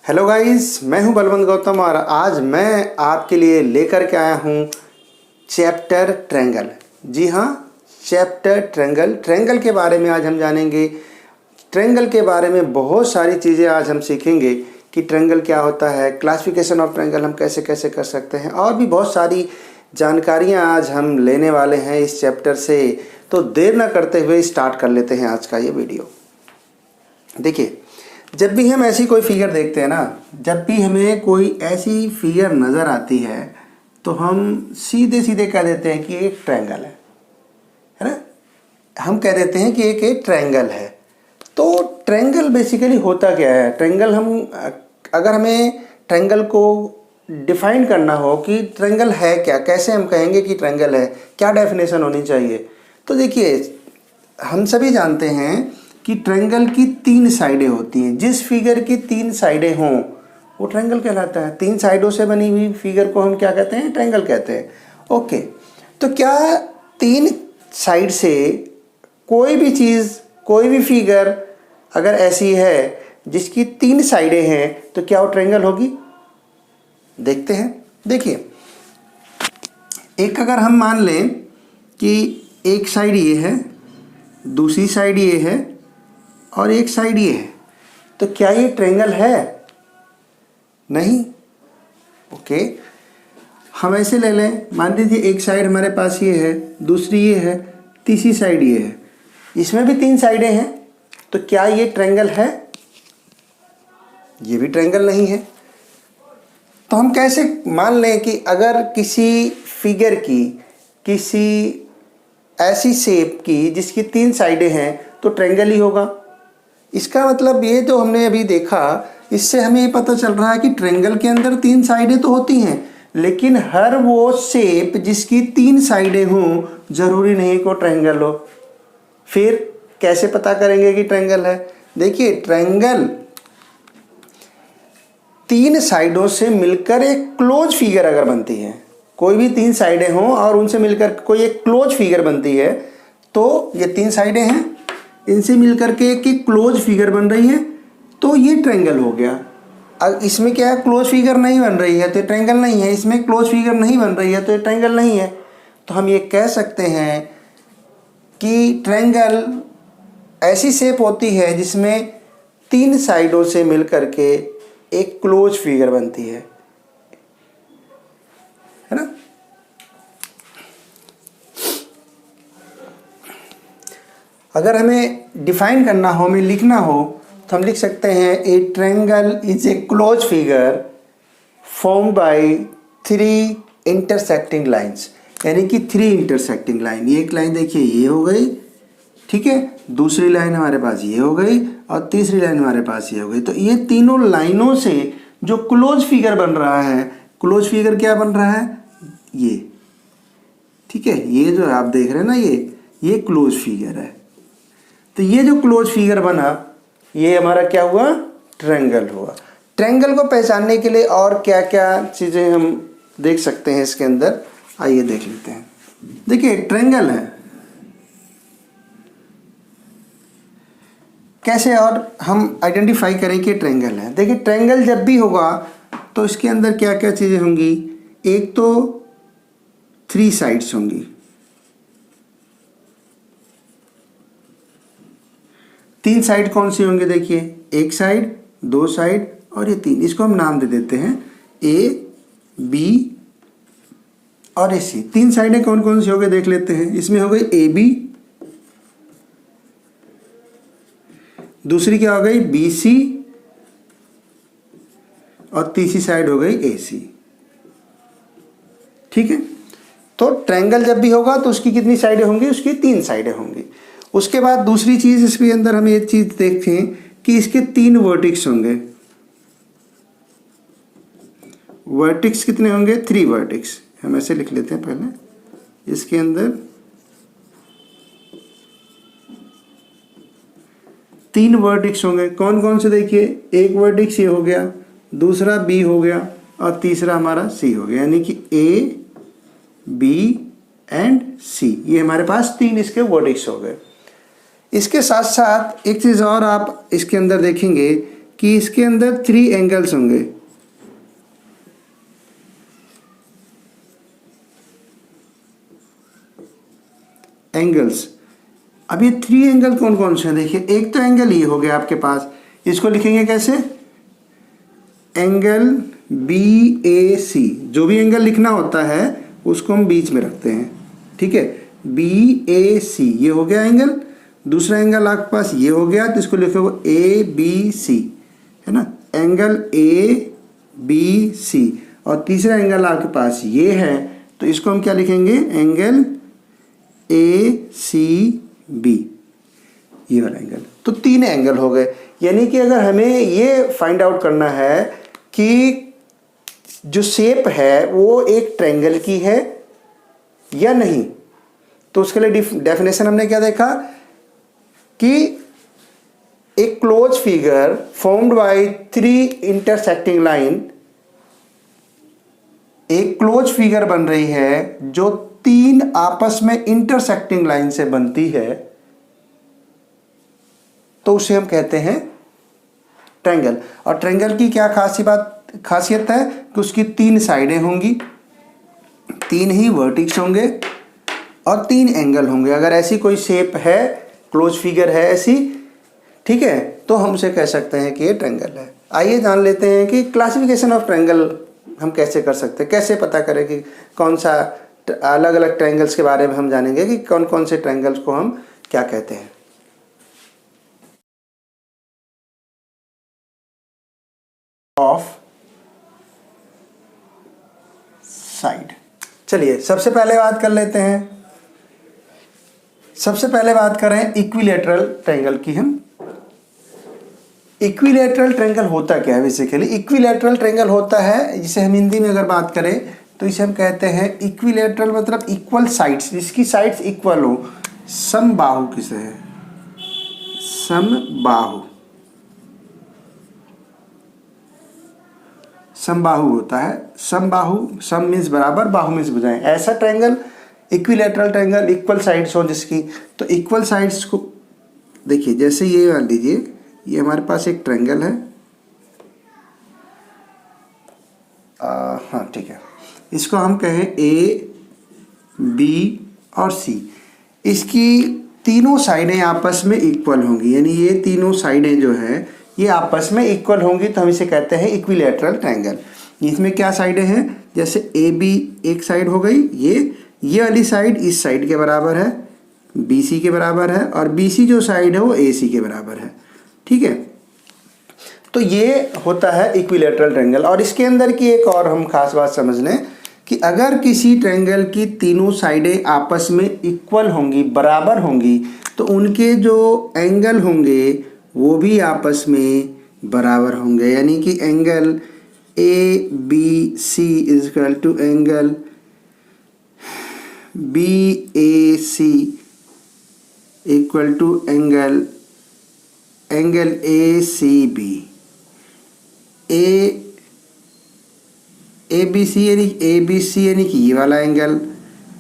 Hello guys, मैं हूं बलवंत गौतम और आज मैं आपके लिए लेकर के आया हूं चैप्टर ट्रायंगल। जी हाँ, चैप्टर ट्रायंगल के बारे में आज हम जानेंगे। ट्रायंगल के बारे में बहुत सारी चीज़ें आज हम सीखेंगे कि ट्रायंगल क्या होता है, क्लासिफिकेशन ऑफ ट्रायंगल हम कैसे कैसे कर सकते हैं, और भी बहुत सारी जानकारियाँ आज हम लेने वाले हैं इस चैप्टर से। तो देर ना करते हुए स्टार्ट कर लेते हैं आज का ये वीडियो। देखिए, जब भी हम ऐसी कोई फिगर देखते हैं ना, जब भी हमें कोई ऐसी फिगर नज़र आती है तो हम सीधे सीधे कह देते हैं कि एक ट्रायंगल है ना। हम कह देते हैं कि एक ट्रायंगल है। तो ट्रायंगल बेसिकली होता क्या है? ट्रायंगल अगर हमें ट्रायंगल को डिफाइन करना हो कि ट्रायंगल है क्या, कैसे हम कहेंगे कि ट्रायंगल है, क्या डेफिनेशन होनी चाहिए। तो देखिए, हम सभी जानते हैं कि ट्रायंगल की 3 साइडें होती हैं। जिस फिगर की 3 साइडें हों वो ट्रायंगल कहलाता है। 3 साइडों से बनी हुई फिगर को हम क्या कहते हैं? ट्रायंगल कहते हैं। ओके, तो क्या 3 साइड से कोई भी चीज़, कोई भी फिगर अगर ऐसी है जिसकी 3 साइडें हैं तो क्या वो ट्रायंगल होगी? देखते हैं। देखिए, एक अगर हम मान लें कि एक साइड ये है, दूसरी साइड ये है और एक साइड ये है, तो क्या ये ट्रायंगल है? नहीं। ओके, हम ऐसे ले लें, मान लीजिए एक साइड हमारे पास ये है, दूसरी ये है, तीसरी साइड ये है, इसमें भी 3 साइडें हैं, तो क्या ये ट्रायंगल है? ये भी ट्रायंगल नहीं है। तो हम कैसे मान लें कि अगर किसी फिगर की, किसी ऐसी शेप की जिसकी 3 साइडें हैं तो ट्रायंगल ही होगा? इसका मतलब ये जो हमने अभी देखा, इससे हमें ये पता चल रहा है कि ट्रायंगल के अंदर 3 साइडें तो होती हैं, लेकिन हर वो शेप जिसकी 3 साइडें हों जरूरी नहीं को ट्रायंगल हो। फिर कैसे पता करेंगे कि ट्रायंगल है? देखिए, ट्रायंगल 3 साइडों से मिलकर एक क्लोज फिगर अगर बनती है, कोई भी 3 साइडें हों और उनसे मिलकर कोई एक क्लोज फिगर बनती है, तो ये 3 साइडें हैं, इनसे मिलकर के एक क्लोज फिगर बन रही है, तो ये ट्रायंगल हो गया। अब इसमें क्या है, क्लोज फिगर नहीं बन रही है तो ये ट्रायंगल नहीं है, इसमें क्लोज फिगर नहीं बन रही है तो ये ट्रायंगल नहीं है। तो हम ये कह सकते हैं कि ट्रायंगल ऐसी शेप होती है जिसमें 3 साइडों से मिलकर के एक क्लोज फिगर बनती है ना। अगर हमें डिफाइन करना हो, हमें लिखना हो, तो हम लिख सकते हैं ए triangle is a close figure formed by 3 intersecting lines. यानी कि 3 इंटरसेक्टिंग लाइन। ये एक लाइन देखिए, ये हो गई, ठीक है, दूसरी लाइन हमारे पास ये हो गई और तीसरी लाइन हमारे पास ये हो गई। तो ये तीनों लाइनों से जो क्लोज फिगर बन रहा है, क्लोज फिगर क्या बन रहा है? ये, ठीक है, ये जो आप देख रहे हैं ना, ये क्लोज फिगर है। तो ये जो क्लोज फिगर बना, ये हमारा क्या हुआ? ट्रायंगल हुआ। ट्रायंगल को पहचानने के लिए और क्या क्या चीज़ें हम देख सकते हैं इसके अंदर, आइए देख लेते हैं। देखिए, ट्रायंगल है कैसे और हम आइडेंटिफाई करें कि ट्रायंगल है। देखिए, ट्रायंगल जब भी होगा तो इसके अंदर क्या क्या चीज़ें होंगी? एक तो 3 साइड्स होंगी, 3 साइड कौन सी होंगे? देखिए, एक साइड, 2 साइड और ये 3। इसको हम नाम दे देते हैं ए, बी और ए, सी। 3 साइडें कौन कौन सी हो गई देख लेते हैं। इसमें हो गई ए बी, दूसरी क्या हो गई? बी सी, और तीसरी साइड हो गई ए सी। ठीक है, तो ट्रायंगल जब भी होगा तो उसकी कितनी साइडें होंगी? उसकी 3 साइडें होंगी। उसके बाद दूसरी चीज़ इसके अंदर हम एक चीज़ देखें कि इसके 3 वर्टिक्स होंगे। वर्टिक्स कितने होंगे? 3 वर्टिक्स। हम ऐसे लिख लेते हैं पहले। इसके अंदर 3 वर्टिक्स होंगे। कौन कौन से? देखिए, एक वर्टिक्स ये हो गया, दूसरा बी हो गया और तीसरा हमारा सी हो गया। यानी कि ए, बी एंड सी, ये हमारे पास 3 इसके वर्टिक्स हो गए। इसके साथ साथ एक चीज़ और आप इसके अंदर देखेंगे कि इसके अंदर 3 एंगल्स होंगे। एंगल्स, अब ये 3 एंगल कौन कौन से हैं? देखिए, एक तो एंगल ये हो गया आपके पास, इसको लिखेंगे कैसे? Angle BAC। जो भी एंगल लिखना होता है उसको हम बीच में रखते हैं, ठीक है। BAC ये हो गया एंगल। दूसरा एंगल आपके पास ये हो गया, तो इसको लिखोगे ABC, है ना, एंगल ABC। और तीसरा एंगल आपके पास ये है, तो इसको हम क्या लिखेंगे? एंगल ACB, ये वाला एंगल। तो 3 एंगल हो गए। यानी कि अगर हमें ये फाइंड आउट करना है कि जो शेप है वो एक ट्रायंगल की है या नहीं, तो उसके लिए डेफिनेशन हमने क्या देखा कि एक close figure formed by 3 intersecting line, एक क्लोज फिगर बन रही है जो 3 आपस में इंटरसेक्टिंग लाइन से बनती है, तो उसे हम कहते हैं ट्रायंगल। और ट्रायंगल की क्या खासियत है कि उसकी 3 साइडें होंगी, 3 ही वर्टिक्स होंगे और 3 एंगल होंगे। अगर ऐसी कोई शेप है, क्लोज फिगर है ऐसी, ठीक है, तो हम उसे कह सकते हैं कि ये ट्रायंगल है। आइए जान लेते हैं कि क्लासिफिकेशन ऑफ ट्रायंगल हम कैसे कर सकते हैं, कैसे पता करें कि कौन सा, अलग अलग ट्रायंगल्स के बारे में हम जानेंगे कि कौन कौन से ट्रायंगल्स को हम क्या कहते हैं। ऑफ साइड, चलिए सबसे पहले बात कर लेते हैं। सबसे पहले बात करें इक्विलैटरल ट्रायंगल की हम। इक्विलैटरल ट्रायंगल होता क्या है? बेसिकली इक्विलैटरल ट्रायंगल होता है, जिसे हम हिंदी में अगर बात करें तो इसे हम कहते हैं इक्विलैटरल, मतलब इक्वल साइड्स, जिसकी साइड्स इक्वल हो। समबाहु किसे है? समबाहु, समबाहु होता है। समबाहु, सम मीन्स बराबर, बाहु मीन्स भुजाएं। ऐसा triangle equilateral triangle, equal sides हो जिसकी। तो इक्वल साइड्स को देखिए, जैसे ये मान लीजिए, ये हमारे पास एक ट्रायंगल है, हाँ ठीक है, इसको हम कहें A, B और C। इसकी तीनों साइडें आपस में इक्वल होंगी, यानी ये तीनों साइडें जो है ये आपस में इक्वल होंगी, तो हम इसे कहते हैं इक्विलैटरल ट्रायंगल। इसमें क्या साइडें हैं? जैसे AB एक साइड हो गई, ये वाली साइड इस साइड के बराबर है, BC के बराबर है, और BC जो साइड है वो AC के बराबर है, ठीक है। तो ये होता है इक्विलैटरल ट्रायंगल। और इसके अंदर की एक और हम खास बात समझ लें कि अगर किसी ट्रायंगल की तीनों साइडें आपस में इक्वल होंगी, बराबर होंगी, तो उनके जो एंगल होंगे वो भी आपस में बराबर होंगे। यानी कि angle ABC is equal to angle BAC equal to angle ACB। ABC यानी कि ये वाला एंगल,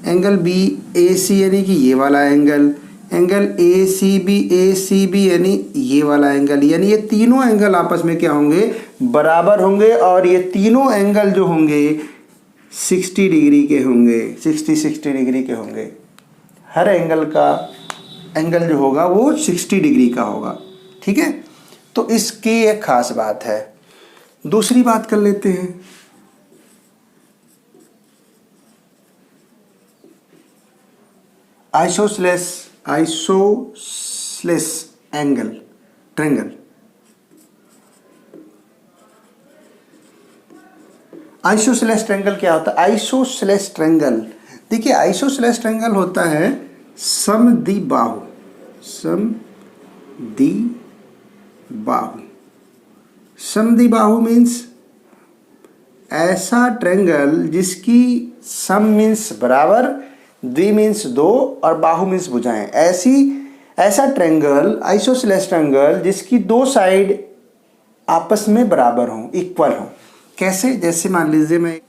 एंगल BAC यानी कि ये वाला एंगल, एंगल ACB यानी ये वाला एंगल। यानी ये तीनों एंगल आपस में क्या होंगे? बराबर होंगे। और ये तीनों एंगल जो होंगे 60 डिग्री के होंगे, 60 डिग्री के होंगे। हर एंगल का एंगल जो होगा वो 60 डिग्री का होगा, ठीक है। तो इसकी एक खास बात है। दूसरी बात कर लेते हैं। Isosceles angle triangle. Isosceles triangle क्या होता है? आइसोसेलेस ट्रायंगल, देखिए आइसोसेलेस ट्रायंगल होता है समद्विबाहु। समद्विबाहु मीन्स ऐसा ट्रायंगल जिसकी सम मीन्स बराबर, द्वि मीन्स 2 और बाहु मीन्स भुजाएं। ऐसा ट्रायंगल, आइसोसेलेस ट्रायंगल जिसकी 2 साइड आपस में बराबर हों, इक्वल हों। कैसे? जैसे मान लीजिए मैं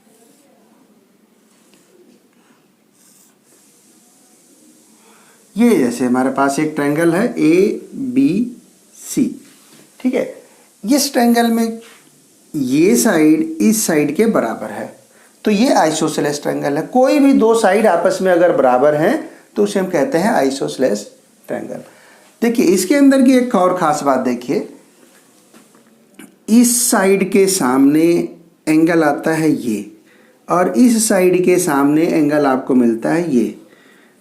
ये, जैसे हमारे पास एक ट्रायंगल है ABC, ठीक है। इस ट्रायंगल में ये साइड इस साइड के बराबर है, तो ये आइसोसेलेस ट्रायंगल है। कोई भी दो साइड आपस में अगर बराबर हैं तो उसे हम कहते हैं आइसोसेलेस ट्रायंगल। देखिए इसके अंदर की एक और ख़ास बात देखिए, इस साइड के सामने एंगल आता है ये, और इस साइड के सामने एंगल आपको मिलता है ये।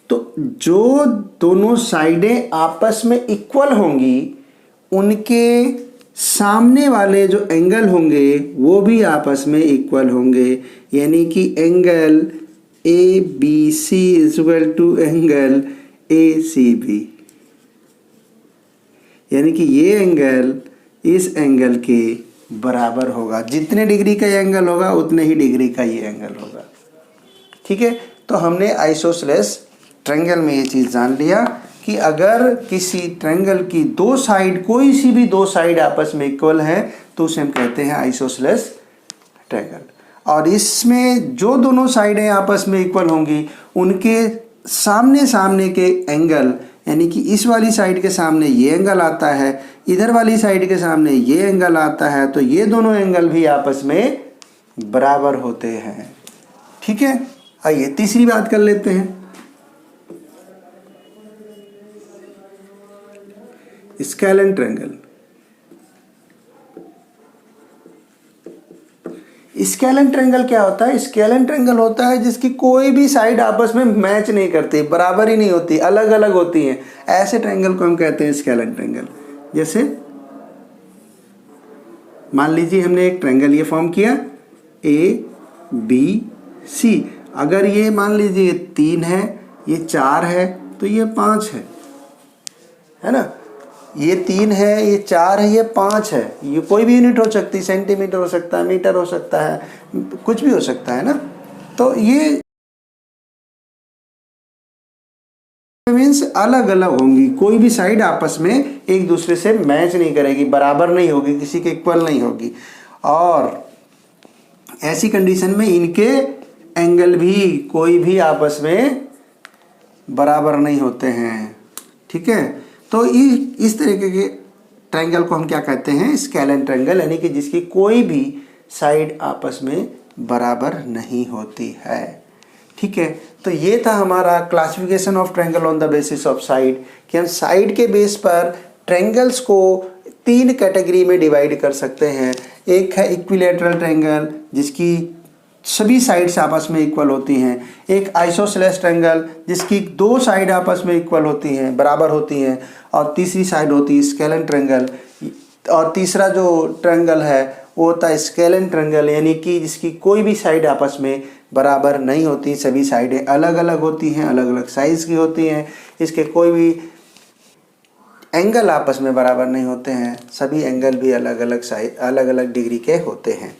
तो जो दोनों साइडें आपस में इक्वल होंगी उनके सामने वाले जो एंगल होंगे वो भी आपस में इक्वल होंगे, यानी कि angle A B C is equal to angle A C B, यानी कि ये एंगल इस एंगल के बराबर होगा। जितने डिग्री का ये एंगल होगा उतने ही डिग्री का ये एंगल होगा। ठीक है, तो हमने आइसोसेलेस ट्रायंगल में ये चीज़ जान लिया कि अगर किसी ट्रायंगल की दो साइड, कोई सी भी दो साइड आपस में इक्वल है तो उसे हम कहते हैं आइसोसेलेस ट्रायंगल। और इसमें जो दोनों साइडें आपस में इक्वल होंगी उनके सामने सामने के एंगल, यानी कि इस वाली साइड के सामने ये एंगल आता है, इधर वाली साइड के सामने ये एंगल आता है, तो ये दोनों एंगल भी आपस में बराबर होते हैं। ठीक है, आइए तीसरी बात कर लेते हैं, स्केलेन ट्रायंगल। स्केलेन ट्रायंगल क्या होता है? स्केलेन ट्रायंगल होता है जिसकी कोई भी साइड आपस में मैच नहीं करती, बराबर ही नहीं होती, अलग अलग होती हैं। ऐसे ट्रायंगल को हम कहते हैं स्केलेन ट्रायंगल। जैसे मान लीजिए हमने एक ट्रायंगल ये फॉर्म किया ए बी सी, अगर ये मान लीजिए 3 है, ये 4 है, तो ये 5 है ना। ये 3 है, ये 4 है, ये 5 है। ये कोई भी यूनिट हो सकती है, सेंटीमीटर हो सकता है, मीटर हो सकता है, कुछ भी हो सकता है ना। तो ये मीन्स अलग अलग होंगी, कोई भी साइड आपस में एक दूसरे से मैच नहीं करेगी, बराबर नहीं होगी, किसी के इक्वल नहीं होगी। और ऐसी कंडीशन में इनके एंगल भी कोई भी आपस में बराबर नहीं होते हैं। ठीक है, तो इस तरीके के ट्रायंगल को हम क्या कहते हैं? स्केलेन ट्रायंगल, यानी कि जिसकी कोई भी साइड आपस में बराबर नहीं होती है। ठीक है, तो ये था हमारा classification of triangle on the basis of side, कि हम साइड के बेस पर ट्रायंगल्स को 3 कैटेगरी में डिवाइड कर सकते हैं। एक है इक्विलैटरल ट्रायंगल जिसकी सभी साइड्स आपस में इक्वल होती हैं, एक आइसोसेलेस ट्रायंगल जिसकी 2 साइड आपस में इक्वल होती हैं, बराबर होती हैं, और तीसरी साइड होती है स्केलेन ट्रायंगल। और तीसरा जो ट्रायंगल है वो होता है स्केलेन ट्रायंगल, यानी कि जिसकी कोई भी साइड आपस में बराबर नहीं होती, सभी साइडें अलग अलग होती हैं, अलग अलग साइज़ की होती हैं, इसके कोई भी एंगल आपस में बराबर नहीं होते हैं, सभी एंगल भी अलग अलग साइज, अलग अलग डिग्री के होते हैं।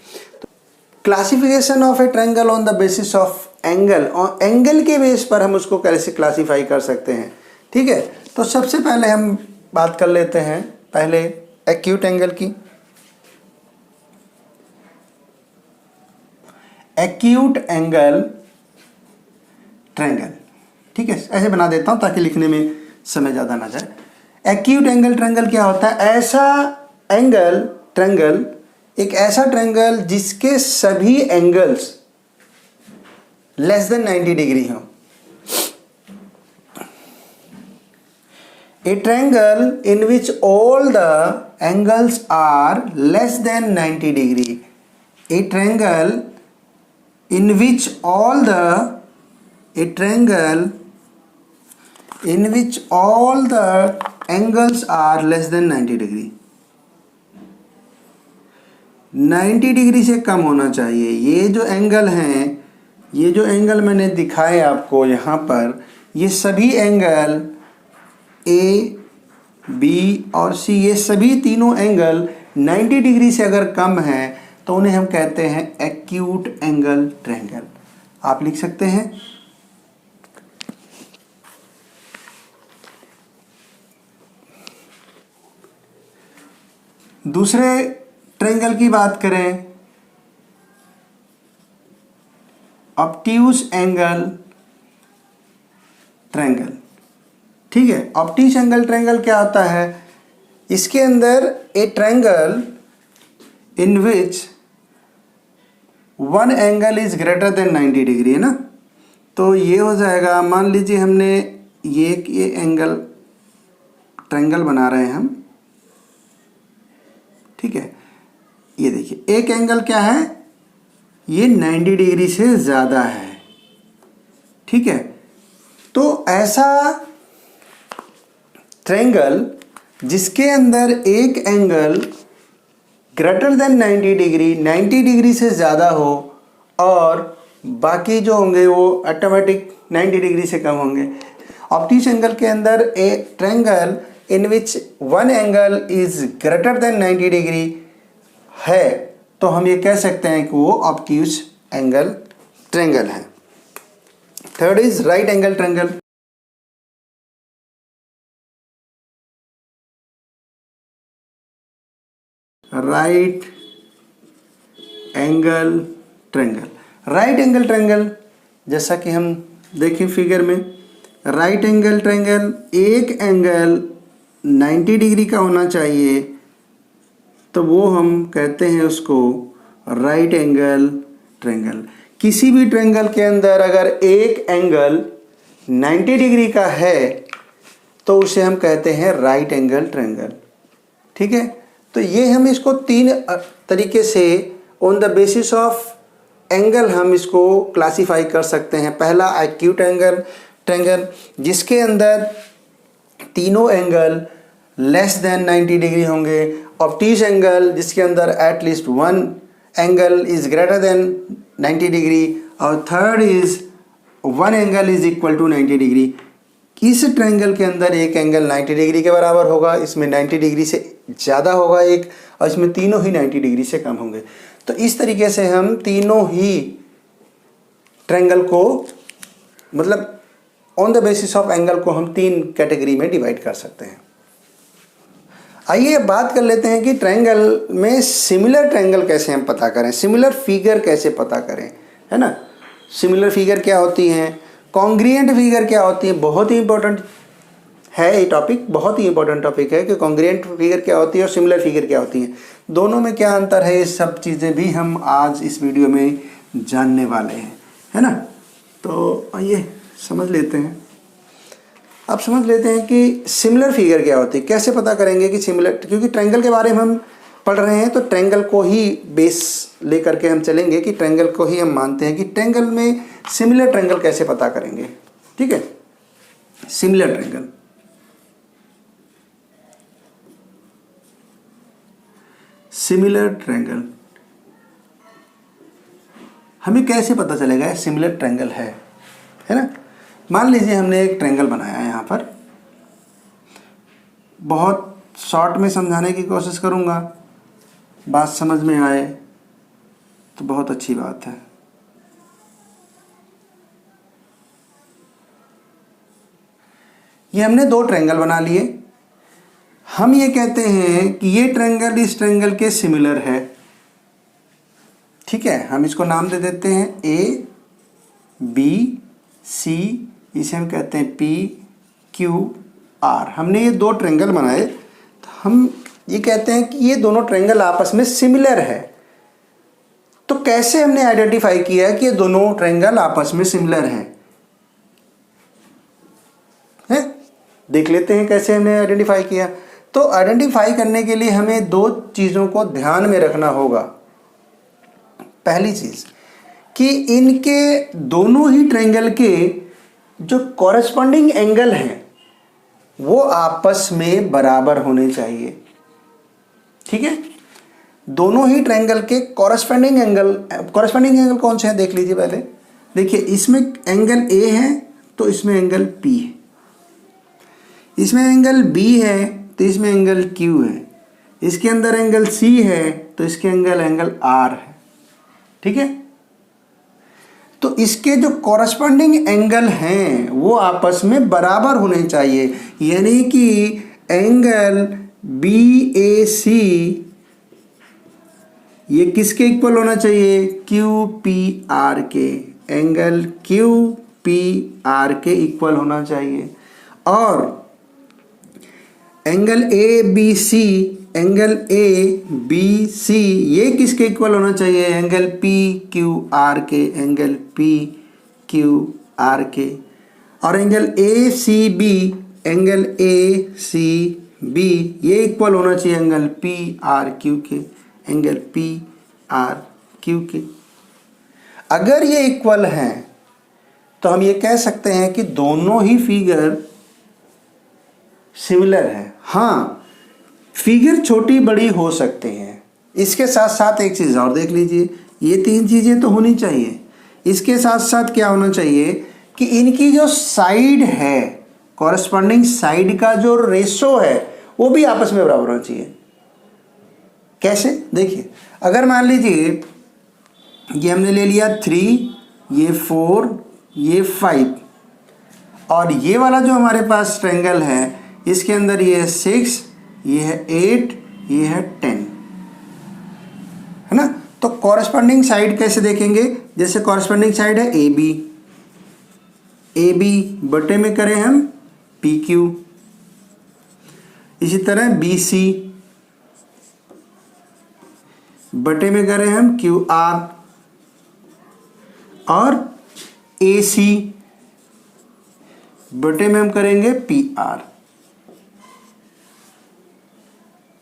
Classification of A triangle on the basis of angle, और एंगल के बेस पर हम उसको कैसे क्लासीफाई कर सकते हैं। ठीक है, तो सबसे पहले हम बात कर लेते हैं पहले एक्यूट एंगल की। एक्यूट एंगल ट्रायंगल, ठीक है, ऐसे बना देता हूं ताकि लिखने में समय ज़्यादा ना जाए। एक्यूट एंगल ट्रायंगल क्या होता है? ऐसा एंगल ट्रायंगल, एक ऐसा ट्रायंगल जिसके सभी एंगल्स लेस देन 90 डिग्री हो। A triangle in which all the angles are less than 90 degree. A triangle in which all the angles are less than 90 degree. 90 degree से कम होना चाहिए। ये जो एंगल हैं, ये जो एंगल मैंने दिखाए आपको यहाँ पर, ये सभी एंगल ए बी और सी, ये सभी तीनों एंगल 90 डिग्री से अगर कम है तो उन्हें हम कहते हैं एक्यूट एंगल ट्रायंगल। आप लिख सकते हैं दूसरे ट्रायंगल की बात करें, ऑब्ट्यूस एंगल ट्रायंगल। ठीक है, ऑब्ट्यूस एंगल ट्रायंगल क्या होता है? इसके अंदर ए triangle in which one angle is greater than 90 degree, है ना। तो ये हो जाएगा, मान लीजिए हमने ये एंगल ट्रायंगल बना रहे हैं हम, ठीक है। ये देखिए एक एंगल क्या है, ये 90 डिग्री से ज़्यादा है, ठीक है। तो ऐसा ट्रायंगल जिसके अंदर एक angle greater than 90 degree, 90 degree से ज़्यादा हो और बाकी जो होंगे वो ऑटोमेटिक 90 डिग्री से कम होंगे। ऑब्ट्यूस एंगल के अंदर ए triangle in which one angle is greater than 90 degree है, तो हम ये कह सकते हैं कि वो ऑब्ट्यूस एंगल ट्रायंगल है। Third is right angle triangle. Right angle triangle, right angle triangle जैसा कि हम देखें फिगर में, राइट एंगल ट्रायंगल एक एंगल 90 डिग्री का होना चाहिए, तो वो हम कहते हैं उसको राइट एंगल ट्रायंगल। किसी भी ट्रायंगल के अंदर अगर एक एंगल 90 डिग्री का है तो उसे हम कहते हैं राइट एंगल ट्रायंगल, ठीक है। तो ये हम इसको तीन तरीके से on the basis of angle हम इसको क्लासीफाई कर सकते हैं। पहला एक्यूट एंगल ट्रायंगल जिसके अंदर तीनों एंगल लेस देन 90 डिग्री होंगे। ऑब्ट्यूस एंगल जिसके अंदर at least one angle is greater than 90 degree, और third is one angle is equal to 90 degree. इस ट्रायंगल के अंदर एक एंगल 90 डिग्री के बराबर होगा, इसमें 90 डिग्री से ज़्यादा होगा एक, और इसमें तीनों ही 90 डिग्री से कम होंगे। तो इस तरीके से हम तीनों ही ट्रायंगल को, मतलब on the basis of angle को हम तीन कैटेगरी में डिवाइड कर सकते हैं। आइए बात कर लेते हैं कि ट्रायंगल में सिमिलर ट्रायंगल कैसे हम पता करें, सिमिलर फिगर कैसे पता करें, है ना। सिमिलर फिगर क्या होती हैं, कॉन्ग्रुएंट फिगर क्या होती है, बहुत ही इंपॉर्टेंट है ये टॉपिक, बहुत ही इंपॉर्टेंट टॉपिक है कि कॉन्ग्रुएंट फिगर क्या होती है और सिमिलर फिगर क्या होती है, दोनों में क्या अंतर है, ये सब चीज़ें भी हम आज इस वीडियो में जानने वाले हैं, है ना। तो आइए समझ लेते हैं। अब समझ लेते हैं कि सिमिलर फिगर क्या होती है, कैसे पता करेंगे कि सिमिलर, क्योंकि ट्रायंगल के बारे में हम पढ़ रहे हैं तो ट्रायंगल को ही बेस लेकर के हम चलेंगे कि ट्रायंगल को ही हम मानते हैं कि ट्रायंगल में सिमिलर ट्रायंगल कैसे पता करेंगे, ठीक है। सिमिलर ट्रायंगल, सिमिलर ट्रायंगल हमें कैसे पता चलेगा सिमिलर ट्रायंगल है ना। मान लीजिए हमने एक ट्रायंगल बनाया है, यहाँ पर बहुत शॉर्ट में समझाने की कोशिश करूँगा, बात समझ में आए तो बहुत अच्छी बात है। ये हमने दो ट्रायंगल बना लिए, हम ये कहते हैं कि ये ट्रायंगल इस ट्रायंगल के सिमिलर है, ठीक है। हम इसको नाम दे देते हैं ए बी सी, इसे हम कहते हैं पी क्यू आर। हमने ये दो ट्रायंगल बनाए तो हम ये कहते हैं कि ये दोनों ट्रायंगल आपस में सिमिलर है। तो कैसे हमने आइडेंटिफाई किया कि ये दोनों ट्रायंगल आपस में सिमिलर हैं, देख लेते हैं कैसे हमने आइडेंटिफाई किया। तो आइडेंटिफाई करने के लिए हमें दो चीज़ों को ध्यान में रखना होगा। पहली चीज़ कि इनके दोनों ही ट्रायंगल के जो कॉरेस्पॉन्डिंग एंगल हैं वो आपस में बराबर होने चाहिए, ठीक है। दोनों ही ट्रायंगल के कॉरेस्पॉन्डिंग एंगल कौन से हैं देख लीजिए पहले। देखिए इसमें एंगल ए है तो इसमें एंगल पी है, इसमें एंगल बी है तो इसमें एंगल क्यू है, इसके अंदर एंगल सी है तो इसके एंगल आर है, ठीक है। तो इसके जो कॉरेस्पॉन्डिंग एंगल हैं वो आपस में बराबर होने चाहिए, यानी कि एंगल बी ए सी ये किसके इक्वल होना चाहिए, क्यू पी आर के, एंगल क्यू पी आर के इक्वल होना चाहिए। और angle A B C angle A B C ये किसके इक्वल होना चाहिए? एंगल पी क्यू आर के, एंगल पी क्यू आर के। और angle A C B, angle A C B ये इक्वल होना चाहिए एंगल पी आर क्यू के, एंगल पी आर क्यू के। अगर ये इक्वल हैं तो हम ये कह सकते हैं कि दोनों ही फिगर सिमिलर है। हाँ, फिगर छोटी बड़ी हो सकते हैं। इसके साथ साथ एक चीज़ और देख लीजिए, ये तीन चीज़ें तो होनी चाहिए। इसके साथ साथ क्या होना चाहिए कि इनकी जो साइड है, कॉरस्पॉन्डिंग साइड का जो रेशो है वो भी आपस में बराबर होना चाहिए। कैसे? देखिए, अगर मान लीजिए ये हमने ले लिया 3, ये 4, ये 5 और ये वाला जो हमारे पास ट्रायंगल है इसके अंदर ये है 6, ये है 8, ये है 10, है ना। तो कॉरस्पॉन्डिंग साइड कैसे देखेंगे? जैसे कॉरस्पॉन्डिंग साइड है ए बी बटे में करें हम पी क्यू, इसी तरह बी सी बटे में करें हम क्यू आर, और ए सी बटे में हम करेंगे पी आर।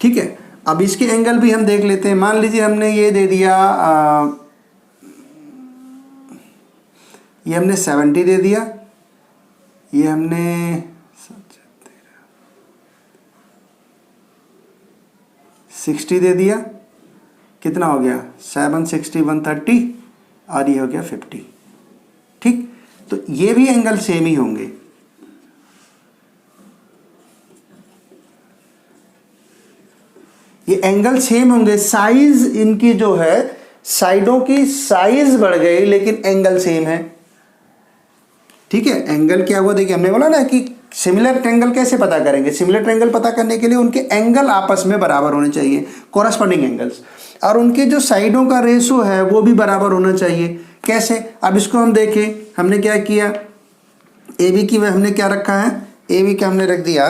ठीक है, अब इसके एंगल भी हम देख लेते हैं। मान लीजिए हमने ये दे दिया, ये हमने 70 दे दिया, ये हमने 60 दे दिया। कितना हो गया? 7, 60, 130 और ये हो गया 50। ठीक, तो ये भी एंगल सेम ही होंगे। ये एंगल सेम होंगे। साइज इनकी जो है, साइडों की साइज बढ़ गई लेकिन एंगल सेम है। ठीक है, एंगल क्या हुआ? देखिए, हमने बोला ना कि सिमिलर ट्रायंगल कैसे पता करेंगे? सिमिलर ट्रायंगल पता करने के लिए उनके एंगल आपस में बराबर होने चाहिए, कॉरस्पॉन्डिंग एंगल्स, और उनके जो साइडों का रेशो है वो भी बराबर होना चाहिए। कैसे? अब इसको हम देखें, हमने क्या किया, ए बी की हमने क्या रखा है? ए बी का हमने रख दिया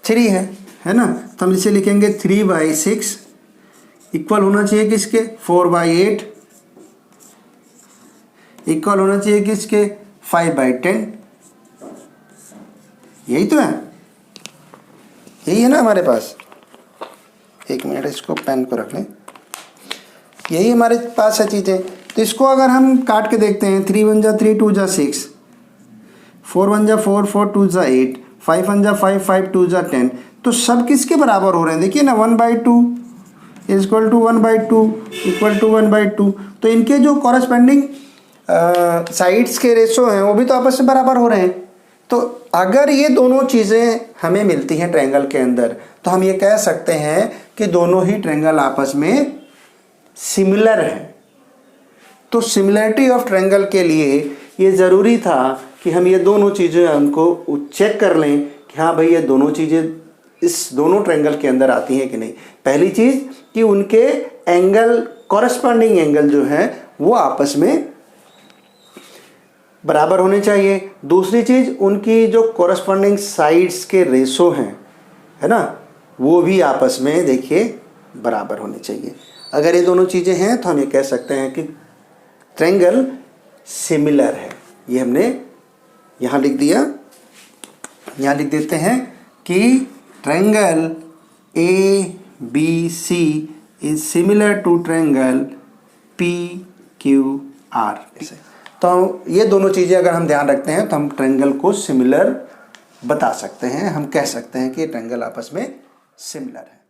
3 है ना। तो हम इसे लिखेंगे 3/6 इक्वल होना चाहिए किसके? 4/8 इक्वल होना चाहिए किसके? 5/10। यही तो है, यही है ना हमारे पास। एक मिनट, इसको पेन को रख लें। यही हमारे पास है चीज़ें। तो इसको अगर हम काट के देखते हैं, 3 1 जा 3, 2 जा 6, 4 1 जा 4, 4 2 जा 8, 5 1 जा 5, 5 2 जा 10। तो सब किसके बराबर हो रहे हैं? देखिए ना, 1/2 इक्वल टू 1/2 इक्वल टू 1/2। तो इनके जो कॉरस्पॉन्डिंग साइड्स के रेशो हैं वो भी तो आपस में बराबर हो रहे हैं। तो अगर ये दोनों चीज़ें हमें मिलती हैं ट्रायंगल के अंदर, तो हम ये कह सकते हैं कि दोनों ही ट्रायंगल आपस में सिमिलर हैं। तो सिमिलरिटी ऑफ ट्रायंगल के लिए ये ज़रूरी था कि हम ये दोनों चीज़ें उनको चेक कर लें कि हाँ भाई, ये दोनों चीज़ें इस दोनों ट्रायंगल के अंदर आती हैं कि नहीं। पहली चीज़ कि उनके एंगल, कॉरस्पॉन्डिंग एंगल जो है वो आपस में बराबर होने चाहिए। दूसरी चीज़, उनकी जो कॉरस्पॉन्डिंग साइड्स के रेशो हैं, है ना, वो भी आपस में देखिए बराबर होने चाहिए। अगर ये दोनों चीज़ें हैं तो हम ये कह सकते हैं कि ट्रायंगल सिमिलर है। ये हमने यहाँ लिख दिया। यहाँ लिख देते हैं कि triangle ABC is similar to triangle PQR। तो ये दोनों चीज़ें अगर हम ध्यान रखते हैं तो हम ट्रायंगल को सिमिलर बता सकते हैं। हम कह सकते हैं कि ट्रायंगल आपस में सिमिलर है।